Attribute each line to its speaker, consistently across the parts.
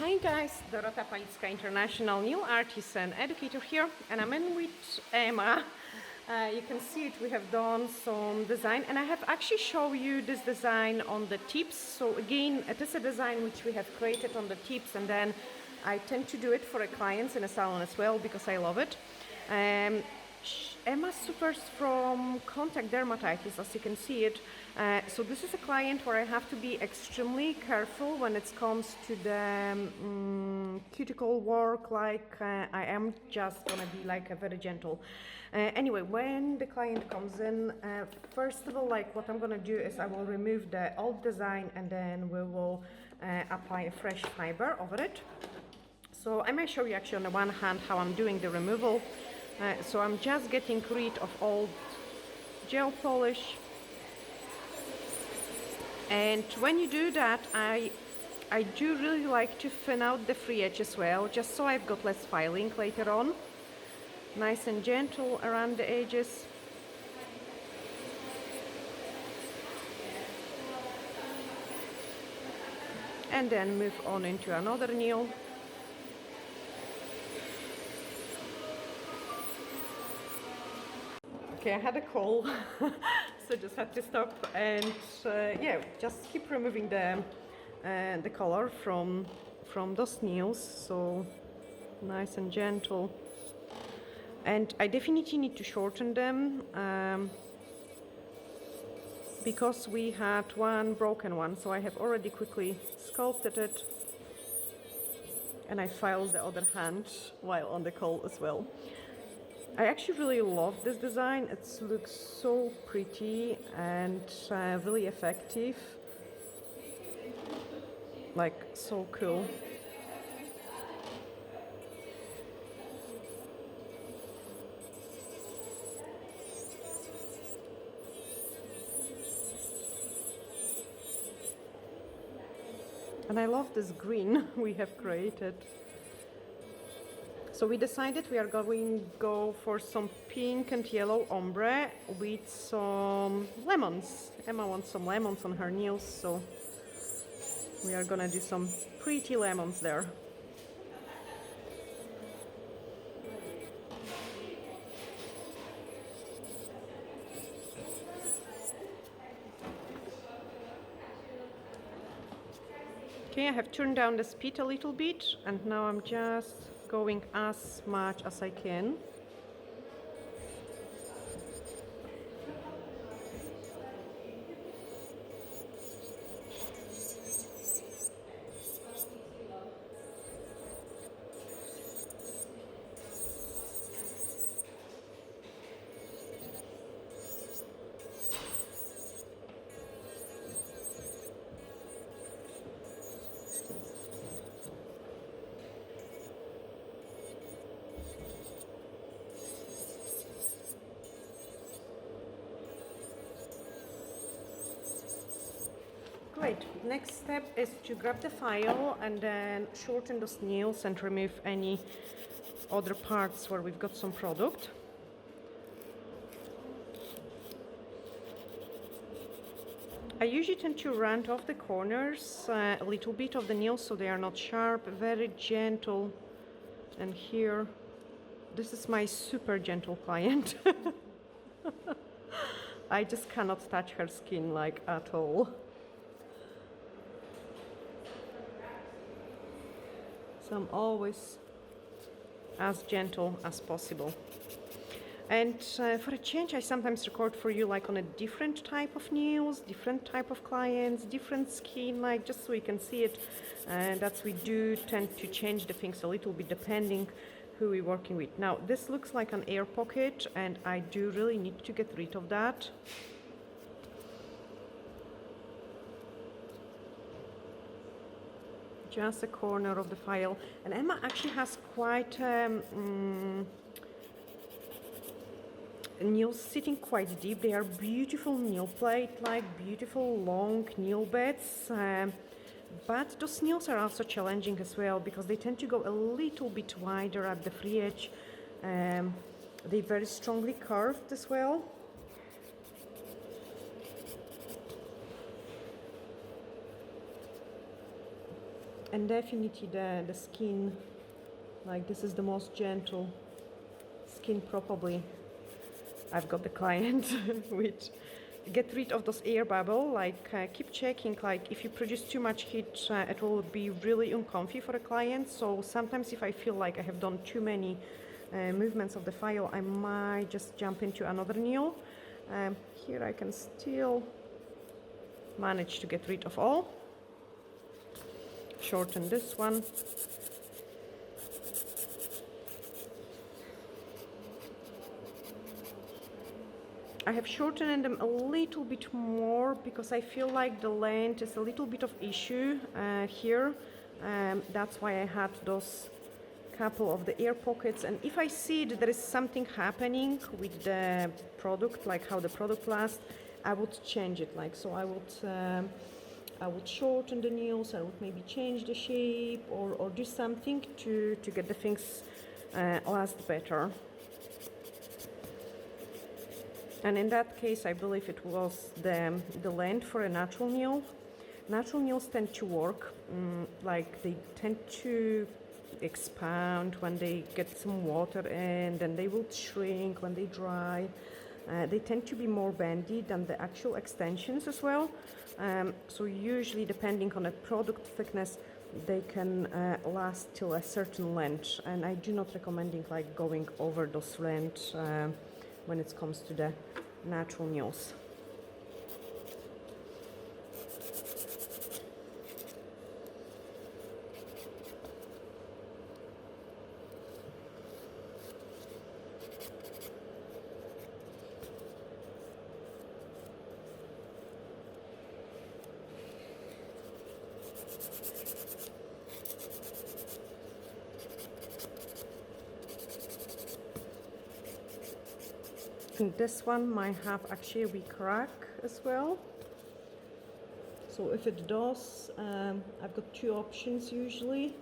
Speaker 1: Hi guys, Dorota Nail, international nail artist and educator here, and I'm in with Emma. You can see it, we have done some design, and I have actually shown you this design on the tips. So again, it is a design which we have created on the tips, and then I tend to do it for the clients in a salon as well because I love it. Emma suffers from contact dermatitis, as you can see it. So this is a client where I have to be extremely careful when it comes to the cuticle work. Like I am just gonna be like a very gentle. Anyway, when the client comes in, first of all, like what I'm gonna do is I will remove the old design and then we will apply a fresh fiber over it. So I may show you actually on the one hand how I'm doing the removal. So I'm just getting rid of old gel polish, and when you do that, I do really like to thin out the free edge as well, just so I've got less filing later on. Nice and gentle around the edges. And then move on into another nail. Okay, I had a call, so just had to stop and yeah, just keep removing the color from those nails. So nice and gentle, and I definitely need to shorten them because we had one broken one. So I have already quickly sculpted it, and I filed the other hand while on the call as well. I actually really love this design. It looks so pretty and really effective. Like, so cool. And I love this green we have created. So we decided we are going to go for some pink and yellow ombre with some lemons. Emma wants some lemons on her nails, so we are gonna do some pretty lemons there. Okay, I have turned down the speed a little bit, and now I'm just going as much as I can. Great. Next step is to grab the file and then shorten those nails and remove any other parts where we've got some product. I usually tend to round off the corners a little bit of the nails so they are not sharp, very gentle. And here, this is my super gentle client. I just cannot touch her skin like at all. So I'm always as gentle as possible. And for a change, I sometimes record for you like on a different type of nails, different type of clients, different skin, like just so you can see it. And that's, we do tend to change the things a little bit depending who we're working with. Now, this looks like an air pocket, and I do really need to get rid of that. Just a corner of the file, and Emma actually has quite nails sitting quite deep. They are beautiful nail plate, like beautiful long nail beds, but those nails are also challenging as well because they tend to go a little bit wider at the free edge. They're very strongly curved as well. And definitely the skin, like this is the most gentle skin probably I've got the client with. Get rid of those air bubble, like keep checking, like if you produce too much heat it will be really uncomfy for a client. So sometimes if I feel like I have done too many movements of the file, I might just jump into another nail. Here I can still manage to get rid of all. Shorten this one. I have shortened them a little bit more because I feel like the length is a little bit of issue here. That's why I had those couple of the air pockets. And if I see that there is something happening with the product, like how the product lasts, I would change it. Like so, I would shorten the nails. I would maybe change the shape or do something to get the things last better. And in that case, I believe it was the length for a natural nail. Natural nails tend to work, like they tend to expand when they get some water in, then they will shrink when they dry. They tend to be more bendy than the actual extensions as well. So usually, depending on the product thickness, they can last till a certain length. And I do not recommend like going over those lengths when it comes to the natural nails. And this one might have actually a wee crack as well. So if it does, I've got two options usually.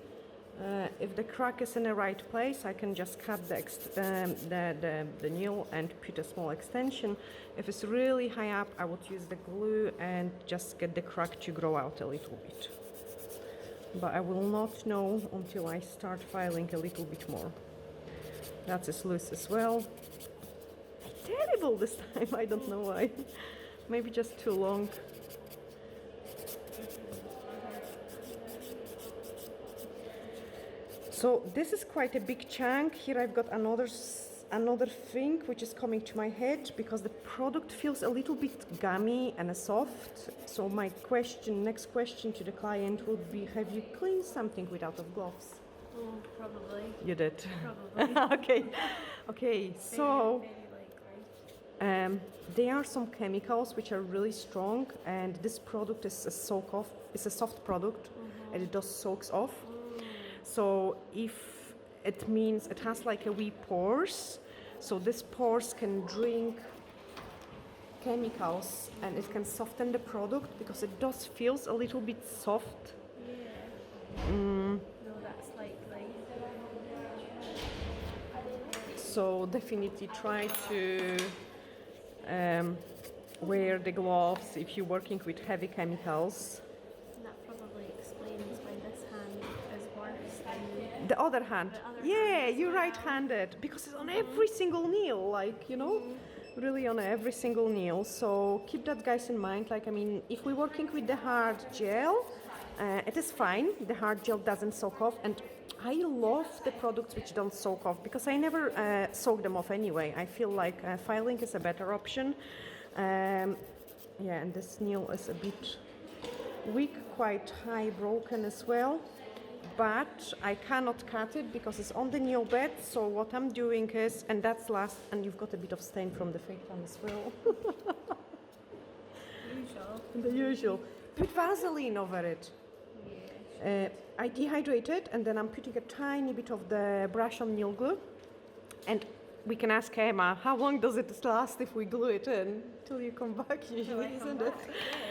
Speaker 1: If the crack is in the right place, I can just cut the nail and put a small extension. If it's really high up, I would use the glue and just get the crack to grow out a little bit. But I will not know until I start filing a little bit more. That's as loose as well. Terrible this time, I don't know why. Maybe just too long. So this is quite a big chunk. Here I've got another thing which is coming to my head because the product feels a little bit gummy and soft. So my next question to the client would be, have you cleaned something without of gloves?
Speaker 2: Oh, probably.
Speaker 1: You did?
Speaker 2: Probably.
Speaker 1: Okay, so there are some chemicals which are really strong, and this product is a soft product, and it does soaks off. So if it means it has like a wee pores, so this pores can drink chemicals and it can soften the product because it does feels a little bit soft.
Speaker 2: Yeah. No, that's likely.
Speaker 1: So definitely try to wear the gloves if you're working with heavy chemicals.
Speaker 2: And that probably explains why this hand is worse than
Speaker 1: The other hand,
Speaker 2: hand as
Speaker 1: you're
Speaker 2: well.
Speaker 1: right-handed because it's on every single nail, like, you know, really on every single nail. So keep that, guys, in mind. Like, I mean, if we're working with the hard gel, it is fine. The hard gel doesn't soak off, and I love the products which don't soak off because I never soak them off anyway. I feel like filing is a better option. Yeah, and this nail is a bit weak, quite high broken as well. But I cannot cut it because it's on the nail bed. So what I'm doing is, and that's last, and you've got a bit of stain from the fake one as well.
Speaker 2: Usual.
Speaker 1: The usual. Put Vaseline over it.
Speaker 2: Yeah.
Speaker 1: I dehydrate it, and then I'm putting a tiny bit of the brush on nail glue. And we can ask Emma, how long does it last if we glue it in? Till you come back usually, isn't it?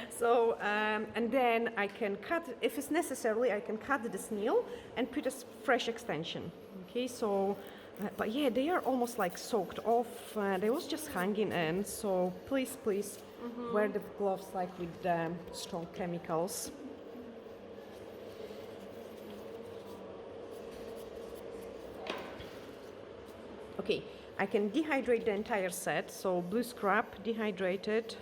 Speaker 1: So, and then I can cut, if it's necessary, I can cut this nail and put a fresh extension. Okay, so, but yeah, they are almost like soaked off. They was just hanging in, so please wear the gloves like with strong chemicals. Okay, I can dehydrate the entire set, so blue scrub, dehydrated.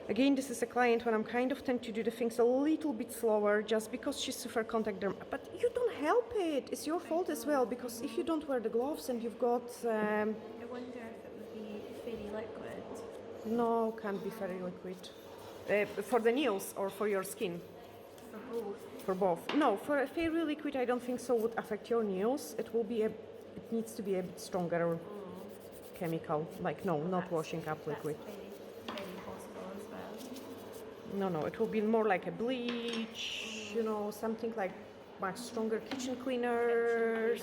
Speaker 1: Again, this is a client when I'm kind of tend to do the things a little bit slower just because she's super contact derm. But you don't help it. It's your fault as well, because if you don't wear the gloves and you've got...
Speaker 2: I wonder if it would be fairy liquid.
Speaker 1: No, can't be fairy liquid. For the nails or for your skin?
Speaker 2: For both.
Speaker 1: For both. No, for a fairy liquid, I don't think so would affect your nails. It will be it needs to be a bit stronger chemical. Like, no, not washing up liquid.
Speaker 2: That's very possible as well.
Speaker 1: No, it will be more like a bleach, you know, something like much stronger kitchen cleaners.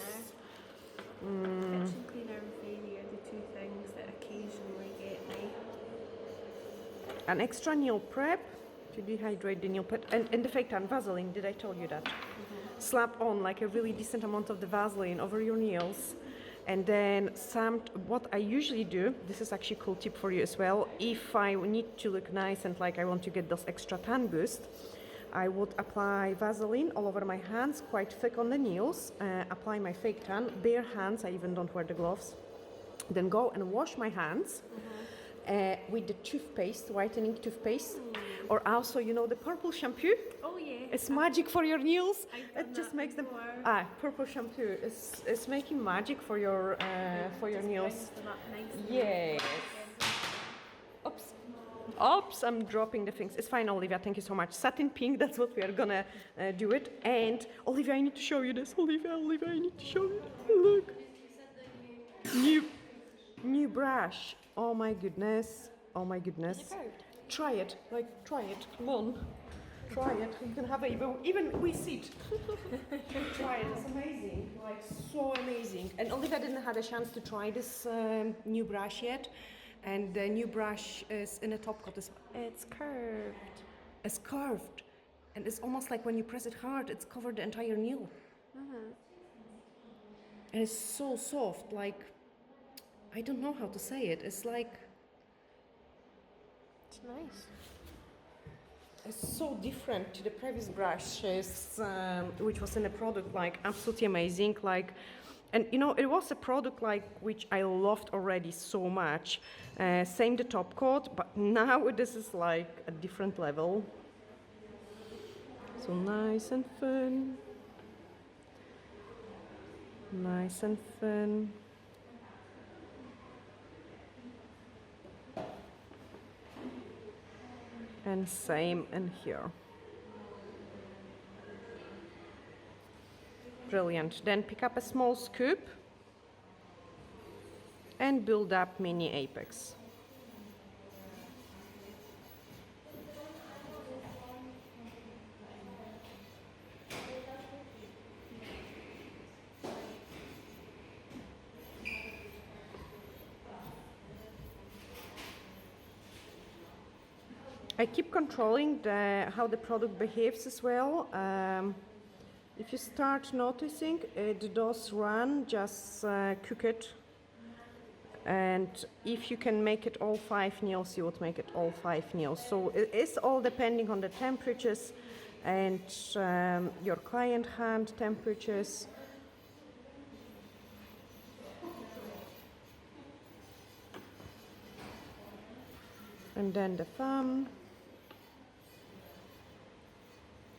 Speaker 2: Kitchen cleaner and fairy are the two things that occasionally get me.
Speaker 1: An extra nail prep to dehydrate the nail prep. And the fake tan Vaseline, did I tell you that? Slap on like a really decent amount of the Vaseline over your nails. And then what I usually do, this is actually a cool tip for you as well, if I need to look nice and like I want to get those extra tan boost, I would apply Vaseline all over my hands, quite thick on the nails, apply my fake tan, bare hands, I even don't wear the gloves, then go and wash my hands with the toothpaste, whitening toothpaste, or also, you know, the purple shampoo.
Speaker 2: Oh yeah.
Speaker 1: It's magic for your nails.
Speaker 2: I've
Speaker 1: It just
Speaker 2: done
Speaker 1: makes them.
Speaker 2: before.
Speaker 1: Purple shampoo is making magic for your nails.
Speaker 2: Brings them up nicely.
Speaker 1: Yes. Oops, I'm dropping the things. It's fine, Olivia, thank you so much. Satin pink, that's what we are gonna do it. And Olivia, I need to show you this. Olivia, I need to show you this. Look. New brush. Oh my goodness.
Speaker 2: Is it curved?
Speaker 1: Try it. Try it. Come on. Try it. You can have it. Even we sit. Try it. It's amazing. Like, so amazing. And Olivia didn't have a chance to try this new brush yet. And the new brush is in a top coat.
Speaker 2: It's curved.
Speaker 1: It's curved. And it's almost like when you press it hard, it's covered the entire nail. And it's so soft. Like, I don't know how to say it. It's like...
Speaker 2: It's nice.
Speaker 1: It's so different to the previous brushes, which was in a product like absolutely amazing. Like, and you know, it was a product like which I loved already so much. Same the top coat, but now this is like a different level. So nice and fun. Nice and fun. And same in here. Brilliant. Then pick up a small scoop and build up mini apex. I keep controlling how the product behaves as well. If you start noticing it does run, just cook it. And if you can make it all 5 nails, you would make it all 5 nails. So it is all depending on the temperatures and your client hand temperatures. And then the thumb.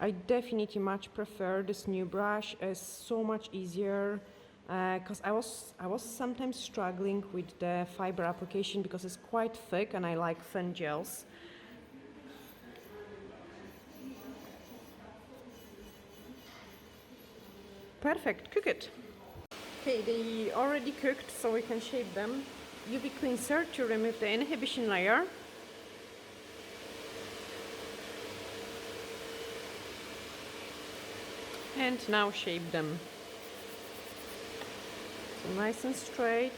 Speaker 1: I definitely much prefer this new brush. It's so much easier because I was sometimes struggling with the fiber application because it's quite thick and I like thin gels. Perfect, cook it. Okay, they already cooked, so we can shape them. UV cleanser to remove the inhibition layer. And now shape them. So nice and straight.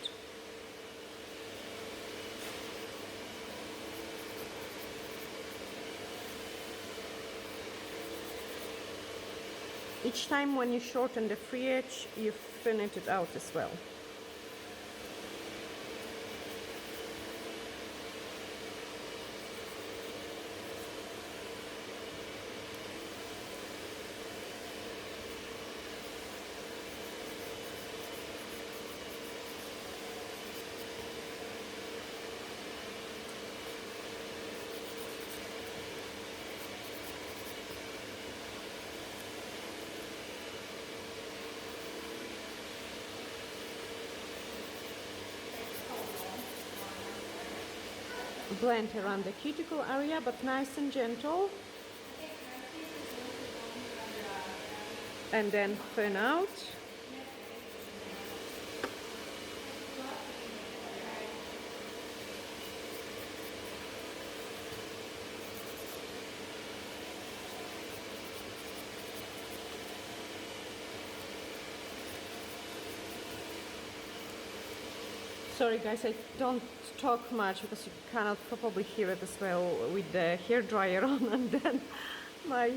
Speaker 1: Each time when you shorten the free edge, you thin it out as well. blend around the cuticle area, but nice and gentle. And then thin out. Sorry guys, I don't talk much because you cannot probably hear it as well with the hair dryer on, and then my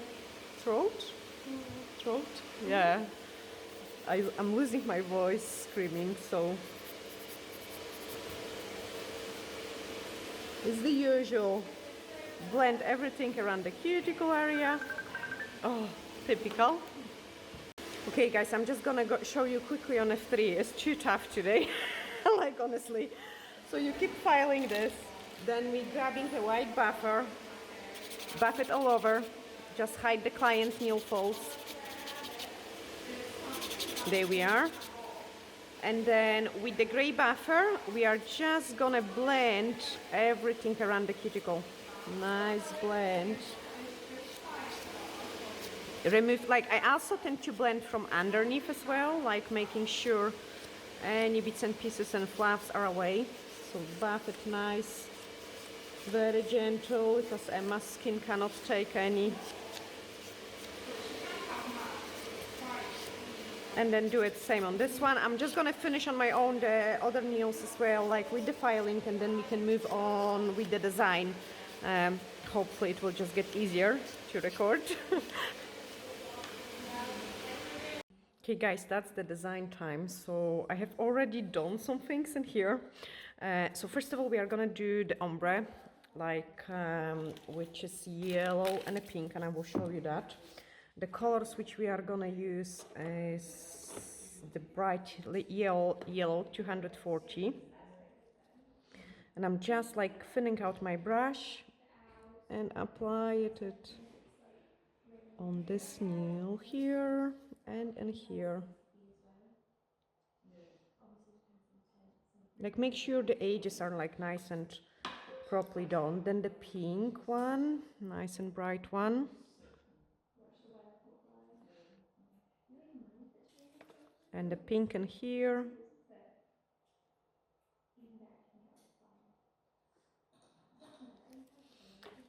Speaker 1: throat, yeah, I'm losing my voice screaming, so it's the usual. Blend everything around the cuticle area. Oh, typical. Okay guys, I'm just gonna show you quickly on F3. It's too tough today. Like honestly. So you keep filing this, then we grabbing the white buffer, buff it all over, just hide the client's nail folds. There we are. And then with the gray buffer, we are just gonna blend everything around the cuticle. Nice blend. Remove, like I also tend to blend from underneath as well, like making sure any bits and pieces and fluffs are away. So buff it nice, very gentle, because Emma's skin cannot take any. And then do it same on this one. I'm just gonna finish on my own the other nails as well, like with the filing, and then we can move on with the design. Hopefully it will just get easier to record. Okay guys, that's the design time. So I have already done some things in here. So first of all, we are gonna do the ombre, like which is yellow and a pink, and I will show you that. The colors which we are gonna use is the bright yellow 240. And I'm just like thinning out my brush and apply it on this nail here and in here. Like make sure the edges are like nice and properly done. Then the pink one, nice and bright one. And the pink in here.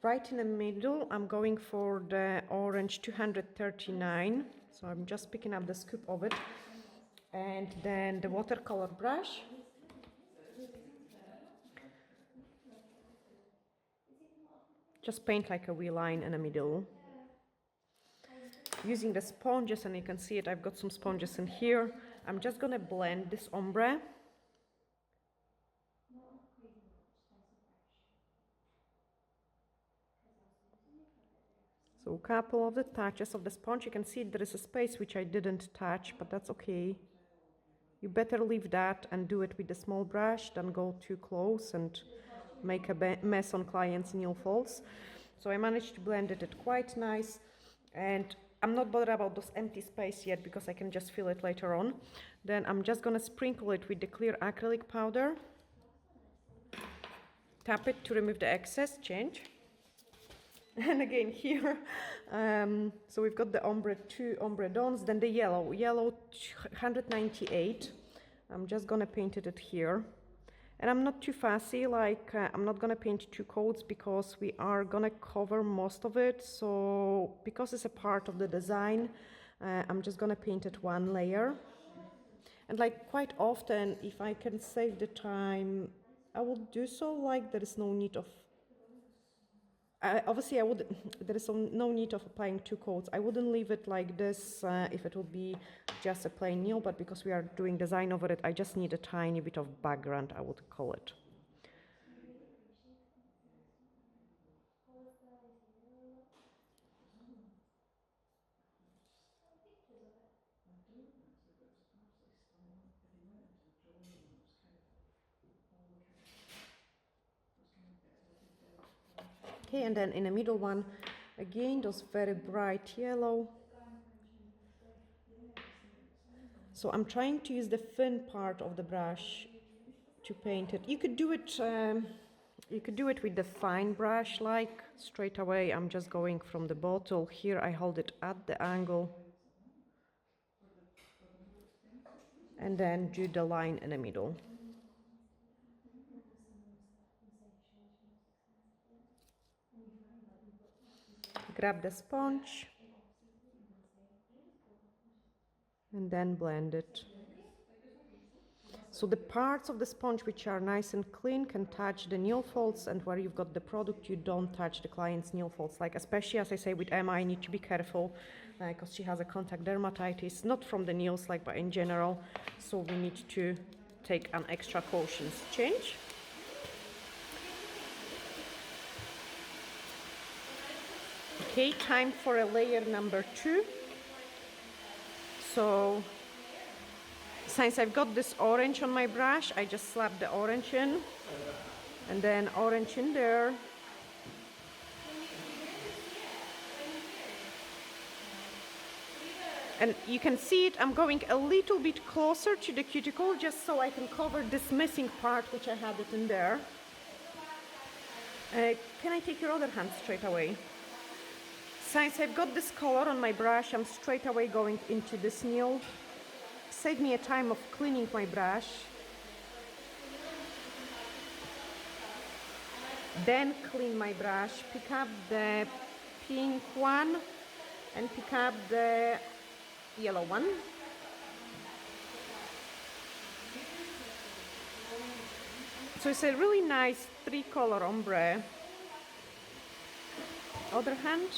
Speaker 1: Right in the middle, I'm going for the orange 239. So I'm just picking up the scoop of it. And then the watercolor brush. Just paint like a wee line in the middle. Using the sponges, and you can see it, I've got some sponges in here. I'm just gonna blend this ombre. So a couple of the touches of the sponge. You can see there is a space which I didn't touch, but that's okay. You better leave that and do it with the small brush than go too close and make a mess on clients' nail folds. So I managed to blend it quite nice, and I'm not bothered about those empty space yet because I can just fill it later on. Then I'm just gonna sprinkle it with the clear acrylic powder. Tap it to remove the excess, change. And again here, so we've got the two ombre dons, then the yellow 198. I'm just gonna paint it here. And I'm not too fussy, like I'm not gonna paint two coats because we are gonna cover most of it. So because it's a part of the design, I'm just gonna paint it one layer. And like quite often, if I can save the time, I will do so. Like there is no need of obviously, there is no need of applying two coats. I wouldn't leave it like this if it would be just a plain nail, but because we are doing design over it, I just need a tiny bit of background, I would call it. Okay, and then in the middle one, again, those very bright yellow. So I'm trying to use the thin part of the brush to paint it. You could do it You could do it with the fine brush, like straight away. I'm just going from the bottle. Here I hold it at the angle. And then do the line in the middle. Grab the sponge. And then blend it. So the parts of the sponge which are nice and clean can touch the nail folds, and where you've got the product, you don't touch the client's nail folds. Like, especially as I say with Emma, I need to be careful because she has a contact dermatitis, not from the nails, like, but in general. So we need to take an extra cautious change. Okay, time for a layer number 2. So since I've got this orange on my brush, I just slap the orange in, and then orange in there. And you can see it, I'm going a little bit closer to the cuticle just so I can cover this missing part which I had it in there. Can I take your other hand straight away? Since I've got this color on my brush, I'm straight away going into this nail. Save me a time of cleaning my brush. Then clean my brush, pick up the pink one and pick up the yellow one. So it's a really nice 3-color ombre. Other hand.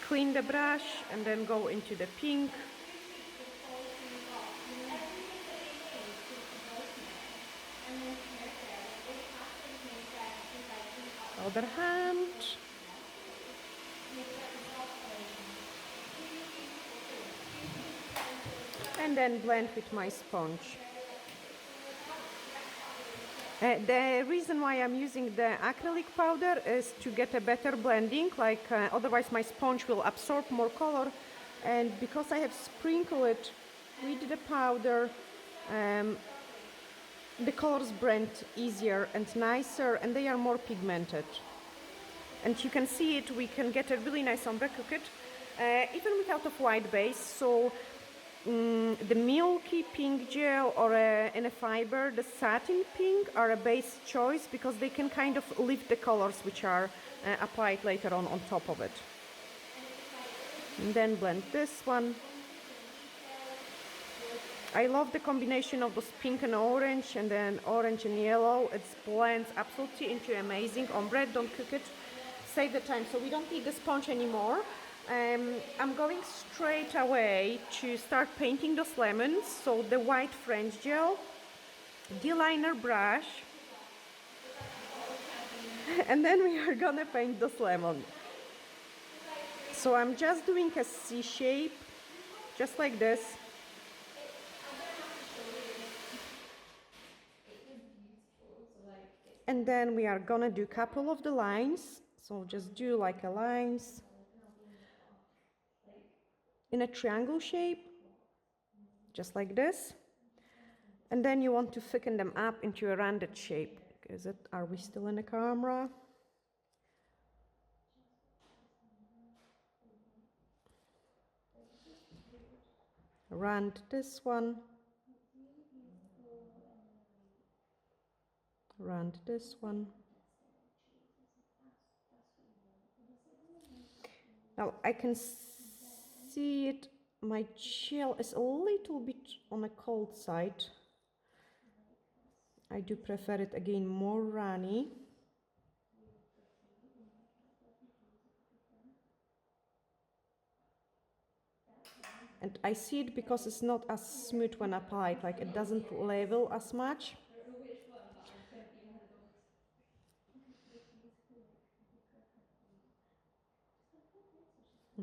Speaker 1: Clean the brush and then go into the pink. Other hand. And then blend with my sponge. The reason why I'm using the acrylic powder is to get a better blending, like otherwise my sponge will absorb more color, and because I have sprinkled it with the powder, the colors blend easier and nicer, and they are more pigmented. And you can see it, we can get a really nice ombre cooked, even without a white base. So the milky pink gel or in a fiber, the satin pink are a base choice because they can kind of lift the colors which are applied later on top of it. And then blend this one. I love the combination of those pink and orange, and then orange and yellow. It blends absolutely into amazing ombre. Don't cook it, save the time. So we don't need the sponge anymore. I'm going straight away to start painting those lemons. So the white French gel, D-liner brush, and then we are gonna paint those lemons. So I'm just doing a C shape, just like this. And then we are gonna do a couple of the lines. So just do like a lines in a triangle shape, just like this. And then you want to thicken them up into a rounded shape. Are we still in the camera? Round this one. Round this one. Now I can see it, my gel is a little bit on the cold side. I do prefer it again more runny. And I see it because it's not as smooth when applied, like it doesn't level as much.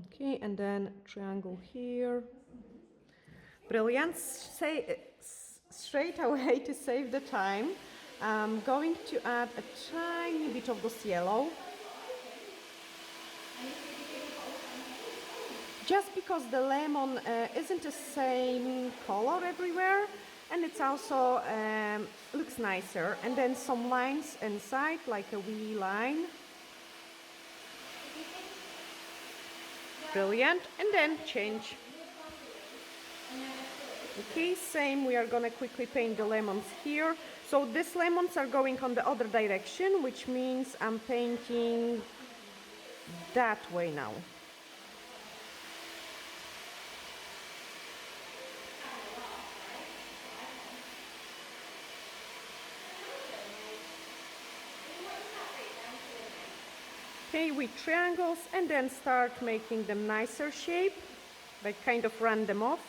Speaker 1: Okay, and then triangle here. Brilliant. Straight away to save the time, I'm going to add a tiny bit of this yellow. Just because the lemon isn't the same color everywhere, and it's also looks nicer. And then some lines inside, like a wee line. Brilliant. And then change. Okay, same, we are gonna quickly paint the lemons here. So these lemons are going on the other direction, which means I'm painting that way now. Okay, with triangles, and then start making them nicer shape, like kind of run them off.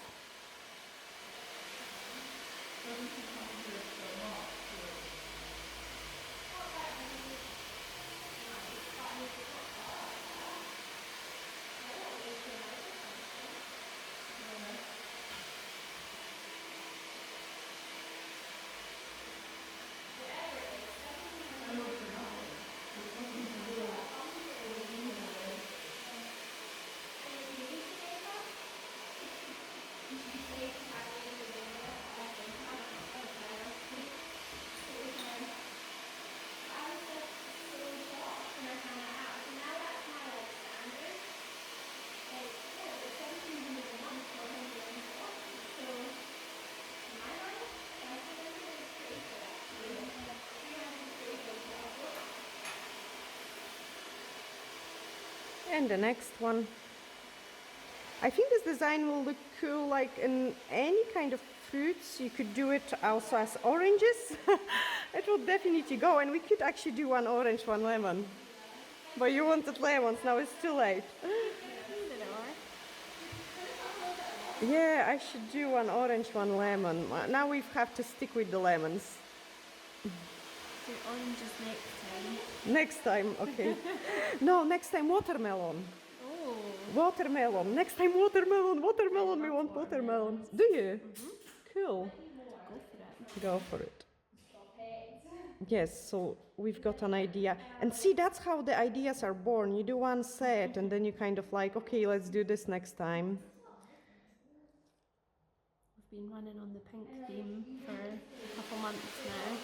Speaker 1: And the next one. I think this design will look cool like in any kind of fruits. You could do it also as oranges. It will definitely go, and we could actually do one orange, one lemon. But you wanted lemons, now it's too late. Yeah, I should do one orange, one lemon. Now we have to stick with the lemons.
Speaker 2: Do oranges next time.
Speaker 1: Next time, okay. No, next time watermelon.
Speaker 2: Oh.
Speaker 1: Watermelon. Next time watermelon. Watermelon. We want watermelon. Do you? Cool. Go for it. Yes, so we've got an idea. And see, that's how the ideas are born. You do one set and then you kind of like, okay, let's do this next time.
Speaker 2: We've been running on the pink theme for a couple months now.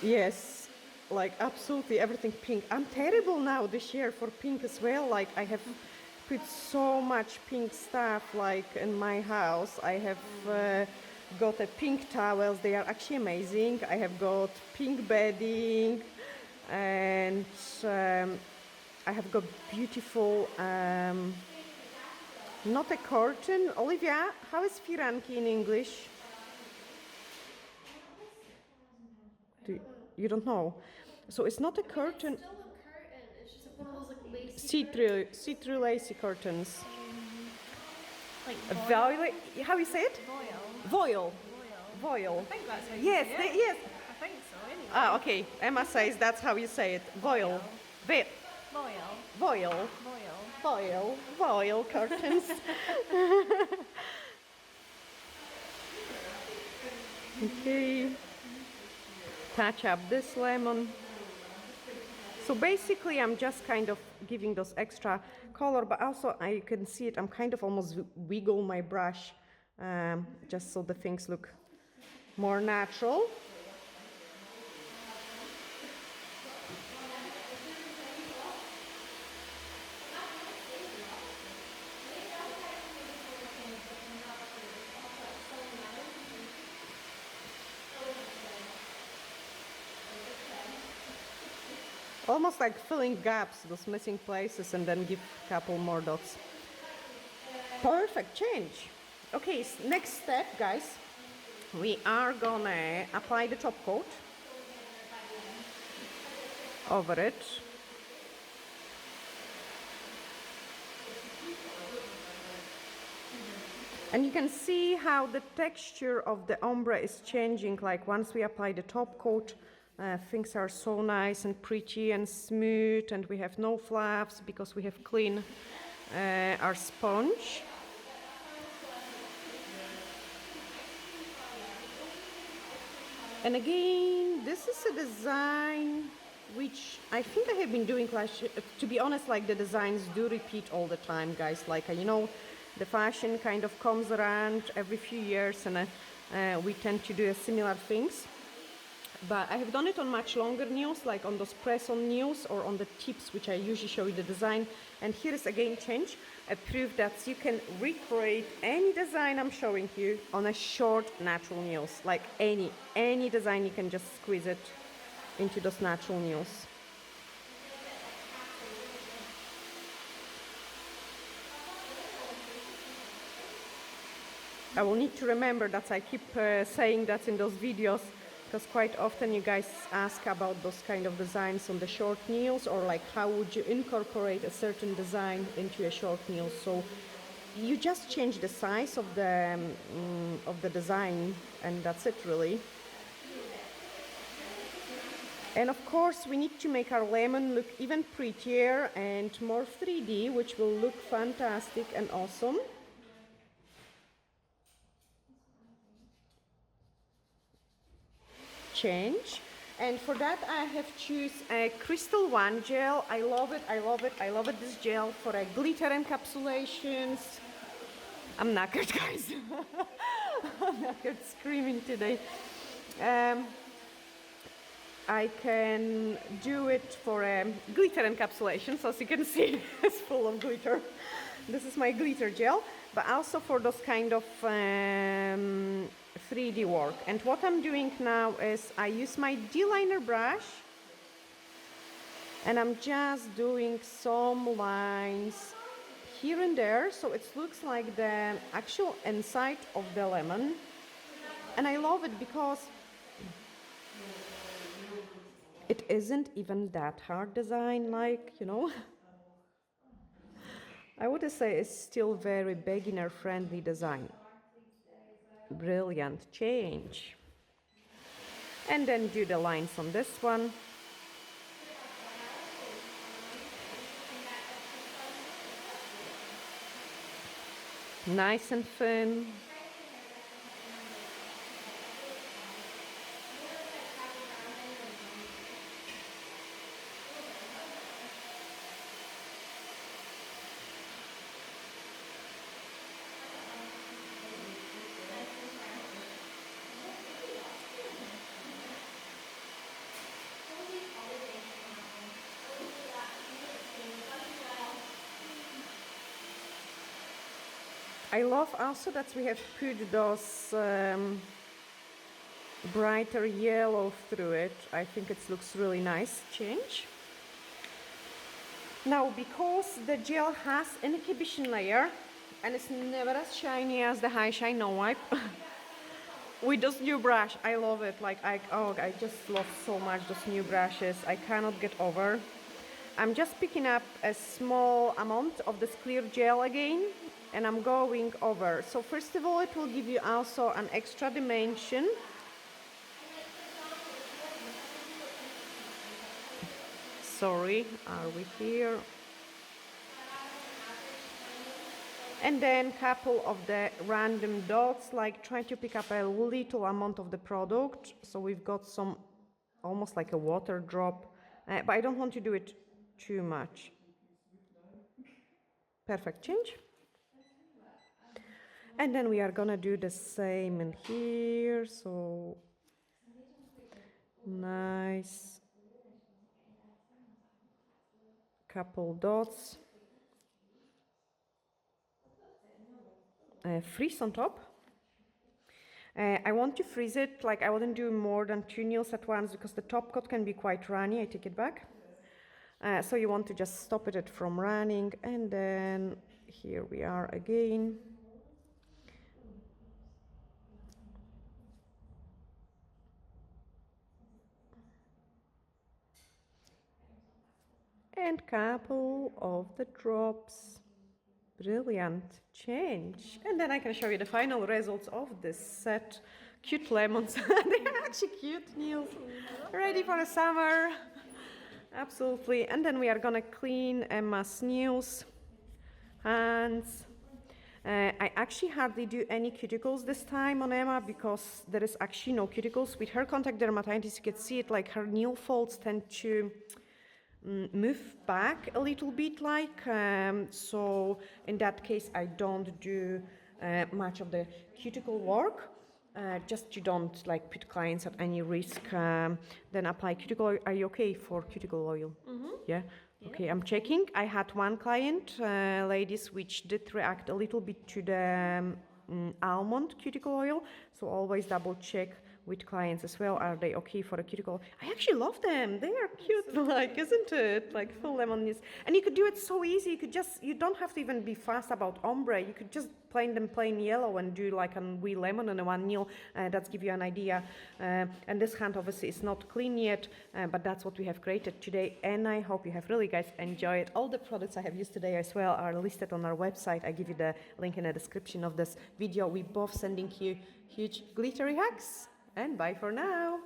Speaker 1: Yes, like absolutely everything pink. I'm terrible now this year for pink as well. Like I have put so much pink stuff like in my house. I have got a pink towels. They are actually amazing. I have got pink bedding, and I have got beautiful, not a curtain. Olivia, how is firanki in English? You don't know. So it's not a curtain.
Speaker 2: It's still a curtain, it's just one of those like lacy
Speaker 1: See-through lacy curtains.
Speaker 2: like
Speaker 1: Violet, how you say it?
Speaker 2: voile.
Speaker 1: Voile.
Speaker 2: I think that's how you
Speaker 1: Yes,
Speaker 2: say it.
Speaker 1: yes.
Speaker 2: I think so anyway.
Speaker 1: Ah, okay. Emma says that's how you say it. Voile. Voile.
Speaker 2: Voile.
Speaker 1: Voile. Voile curtains. Okay. Touch up this lemon. So basically I'm just kind of giving those extra color, but also I can see it, I'm kind of almost wiggle my brush just so the things look more natural. Almost like filling gaps, those missing places, and then give a couple more dots. Perfect, change. Okay, next step, guys. We are gonna apply the top coat over it. And you can see how the texture of the ombre is changing, like once we apply the top coat, things are so nice and pretty and smooth, and we have no flaps because we have clean our sponge. And again, this is a design which I think I have been doing last year. To be honest, like the designs do repeat all the time, guys. Like, you know, the fashion kind of comes around every few years, and we tend to do similar things. But I have done it on much longer nails, like on those press-on nails or on the tips, which I usually show you the design. And here is again change, a proof that you can recreate any design I'm showing you on a short natural nails. Like any design, you can just squeeze it into those natural nails. I will need to remember that I keep saying that in those videos, because quite often you guys ask about those kind of designs on the short nails, or like how would you incorporate a certain design into a short nail. So you just change the size of the design, and that's it really. And of course we need to make our lemon look even prettier and more 3D, which will look fantastic and awesome. Change. And for that I have choose a Crystal One gel. I love it, I love it, I love it, this gel for a glitter encapsulations. I'm knackered, guys. I'm knackered, screaming today. I can do it for a glitter encapsulation, so as you can see it's full of glitter. This is my glitter gel, but also for those kind of 3D work. And what I'm doing now is I use my D-liner brush and I'm just doing some lines here and there, so it looks like the actual inside of the lemon. And I love it because it isn't even that hard design, like, you know. I would say it's still very beginner friendly design. Brilliant change. And then do the lines on this one. Nice and thin. I love also that we have put those brighter yellow through it. I think it looks really nice. Change. Now, because the gel has an inhibition layer and it's never as shiny as the High Shine No Wipe, with this new brush, I love it. Like I just love so much those new brushes. I cannot get over. I'm just picking up a small amount of this clear gel again, and I'm going over. So first of all, it will give you also an extra dimension. Sorry, are we here? And then couple of the random dots, like try to pick up a little amount of the product. So we've got some, almost like a water drop, but I don't want to do it too much. Perfect, change. And then we are gonna do the same in here, so nice. Couple dots. Freeze on top. I want to freeze it, like I wouldn't do more than 2 nails at once because the top coat can be quite runny. I take it back. So you want to just stop it from running, and then here we are again. And couple of the drops. Brilliant change. And then I can show you the final results of this set. Cute lemons. They're actually cute nails. Ready for the summer. Absolutely. And then we are gonna clean Emma's nails, hands. I actually hardly do any cuticles this time on Emma because there is actually no cuticles. With her contact dermatitis, you can see it, like her nail folds tend to move back a little bit, like so in that case I don't do much of the cuticle work. just you don't like put clients at any risk. Then apply cuticle oil. Are you okay for cuticle oil? Yeah. Okay, I'm checking. I had one client, ladies, which did react a little bit to the almond cuticle oil. So always double check with clients as well. Are they okay for a cuticle? I actually love them. They are cute, like, isn't it? Like full lemon juice. And you could do it so easy. You don't have to even be fast about ombre. You could just plain yellow and do like a wee lemon and a one nail. That's give you an idea. And this hand obviously is not clean yet, but that's what we have created today. And I hope you have really, guys, enjoyed. All the products I have used today as well are listed on our website. I give you the link in the description of this video. We both sending you huge glittery hugs. And bye for now.